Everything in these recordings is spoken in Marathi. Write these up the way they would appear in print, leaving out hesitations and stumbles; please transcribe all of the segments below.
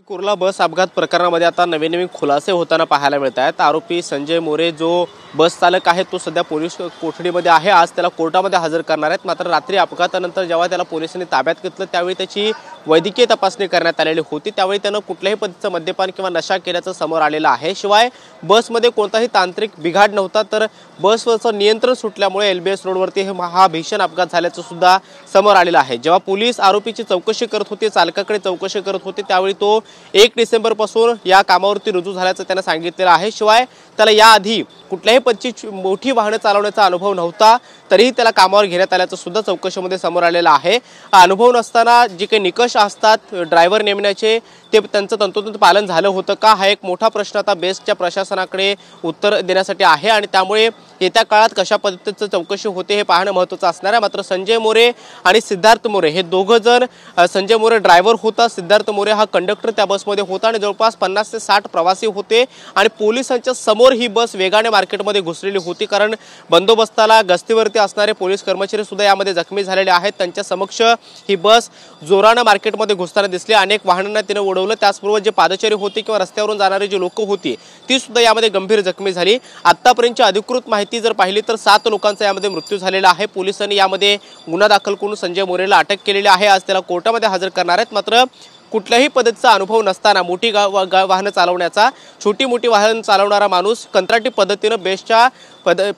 कुर्ला बस अपघात प्रकरणामध्ये आता नवीन खुलासे होताना पाहायला मिळत आहेत। आरोपी संजय मोरे जो बस चालक आहे तो सध्या पोलीस कोठडीमध्ये आहे। आज त्याला कोर्टामध्ये हजर करणार आहेत। मात्र रात्री अपघातानंतर जेव्हा त्याला पोलिसांनी ताब्यात घेतलं त्यावेळी त्याची वैद्यकीय तपासणी करण्यात आलेली होती। त्यावेळी त्यानं कुठल्याही पद्धतीचं मद्यपान किंवा नशा केल्याचं समोर आलेलं आहे। शिवाय बसमध्ये कोणताही तांत्रिक बिघाड नव्हता, तर बसवरचं नियंत्रण सुटल्यामुळे एलबीएस रोडवरती हा भीषण अपघात झाल्याचं सुद्धा समोर आलेलं आहे। जेव्हा पोलीस आरोपीची चौकशी करत होते, चालकाकडे चौकशी करत होते, त्यावेळी तो 1 डिसेंबरपासून या कामावरती रुजू झाल्याचं त्याने सांगितलेलं आहे। शिवाय त्याला याआधी कुठल्याही पद्धतीची मोठी वाहने चालवण्याचा अनुभव नव्हता, तरीही त्याला कामावर घेण्यात आल्याचं सुद्धा चौकशीमध्ये समोर आलेलं आहे। अनुभव नसताना जे काही निकष असतात ड्रायव्हर नेमण्याचे ते त्यांचं तंतोतंत पालन झालं होतं का, हा एक मोठा प्रश्न आता बेस्टच्या प्रशासनाकडे उत्तर देण्यासाठी आहे। आणि त्यामुळे येत्या काळात कशा पद्धतीचं चौकशी होते हे पाहणं महत्त्वाचं असणार आहे। मात्र संजय मोरे आणि सिद्धार्थ मोरे हे दोघं जण, संजय मोरे ड्रायव्हर होता, सिद्धार्थ मोरे हा कंडक्टर त्या बसमध्ये होता आणि जवळपास 50 ते 60 प्रवासी होते। आणि पोलिसांच्या समोर ही बस वेगाने मार्केटमध्ये घुसलेली होती, कारण बंदोबस्ताला गस्तीवरती असणारे पोलीस कर्मचारी सुद्धा यामध्ये जखमी झालेले आहेत। त्यांच्या समक्ष ही बस जोराने मार्केटमध्ये घुसताना दिसली। अनेक वाहनांना तिने उडवलं। त्याचबरोबर जे पादचारी होते किंवा रस्त्यावरून जाणारे जे लोक होती ती सुद्धा यामध्ये गंभीर जखमी झाली। आतापर्यंतची अधिकृत माहिती जर पाहिली तर 7 लोकांचा यामध्ये मृत्यू झालेला आहे। पोलिसांनी यामध्ये गुन्हा दाखल करून संजय मोरेला अटक केलेली आहे। आज त्याला कोर्टामध्ये हजर करणार आहेत। मात्र कुठल्याही पद्धतीचा अनुभव नसताना मोठी वाहनं चालवण्याचा, छोटी मोठी वाहन चालवणारा माणूस कंत्राटी पद्धतीनं बेस्टच्या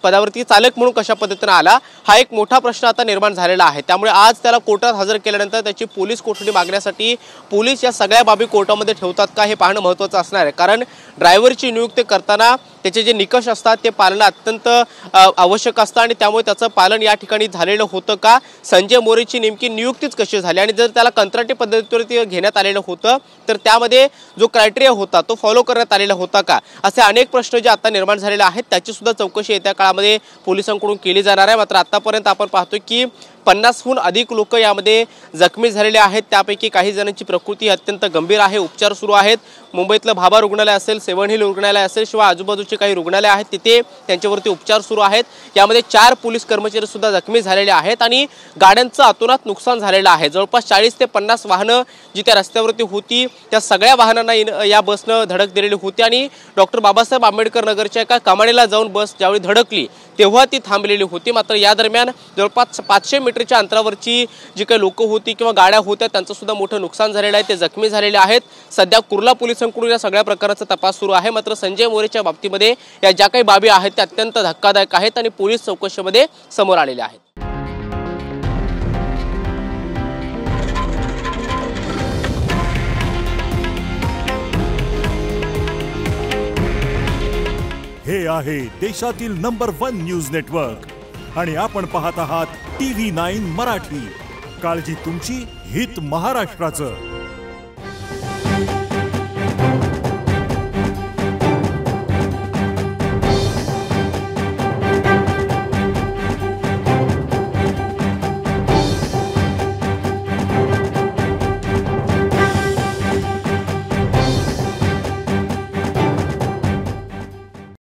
पदावरती चालक म्हणून कशा पद्धतीने आला, हा एक मोठा प्रश्न आता निर्माण झालेला आहे। त्यामुळे आज त्याला कोर्टात हजर केल्यानंतर त्याची पोलीस कोठडी मागण्यासाठी पोलीस या सगळ्या बाबी कोर्टामध्ये ठेवतात का हे पाहणं महत्त्वाचं असणार आहे। कारण ड्रायव्हरची नियुक्ती करताना त्याचे जे निकष असतात ते पालन अत्यंत आवश्यक असतं आणि त्यामुळे त्याचं पालन या ठिकाणी झालेलं होतं का, संजय मोरेची नेमकी नियुक्तीच कशी झाली आणि जर त्याला कंत्राटी पद्धतीवरती घेण्यात आलेलं होतं तर त्यामध्ये जो क्रायटेरिया होता तो फॉलो करण्यात आलेला होता का, असे अनेक प्रश्न जे आता निर्माण झालेले आहेत त्याची सुद्धा चौकशी येत्या काळामध्ये पोलिसांकडून केली जाणार आहे। मात्र आतापर्यंत आपण पाहतोय की 50हून अधिक लोक यामध्ये जखमी झालेले आहेत। त्यापैकी काही जणांची प्रकृती अत्यंत गंभीर आहे, उपचार सुरू आहेत। मुंबईतलं भाभा रुग्णालय असेल, सेवन हिल रुग्णालय असेल, शिवाय आजूबाजूचे काही रुग्णालय आहेत तिथे त्यांच्यावरती उपचार सुरू आहेत। यामध्ये 4 पोलीस कर्मचारी सुद्धा जखमी झालेले आहेत आणि गाड्यांचं अतोनात नुकसान झालेलं आहे। जवळपास 40 ते 50 वाहनं जी त्या रस्त्यावरती होती त्या सगळ्या वाहनांना या बसनं धडक दिलेली होती आणि डॉक्टर बाबासाहेब आंबेडकर नगरच्या एका कमानीला जाऊन बस ज्यावेळी धडकली तेव्हा ती थांबलेली होती। मात्र या दरम्यान जवळपास 500 मीटरच्या अंतरावरची जी काही लोक होती किंवा गाड्या होत्या त्यांचं सुद्धा मोठं नुकसान झालेलं आहे, ते जखमी झालेले आहेत। सध्या कुर्ला पोलिसांकडून या सगळ्या प्रकाराचा तपास सुरू आहे। मात्र संजय मोरेच्या बाबतीमध्ये या ज्या काही बाबी आहेत त्या अत्यंत धक्कादायक आहेत आणि पोलीस चौकशीमध्ये समोर आलेल्या आहेत। हे आहे देशातील नंबर 1 न्यूज नेटवर्क आणि आपण पाहत आहात TV9 मराठी। काळजी तुमची, हित महाराष्ट्राचं।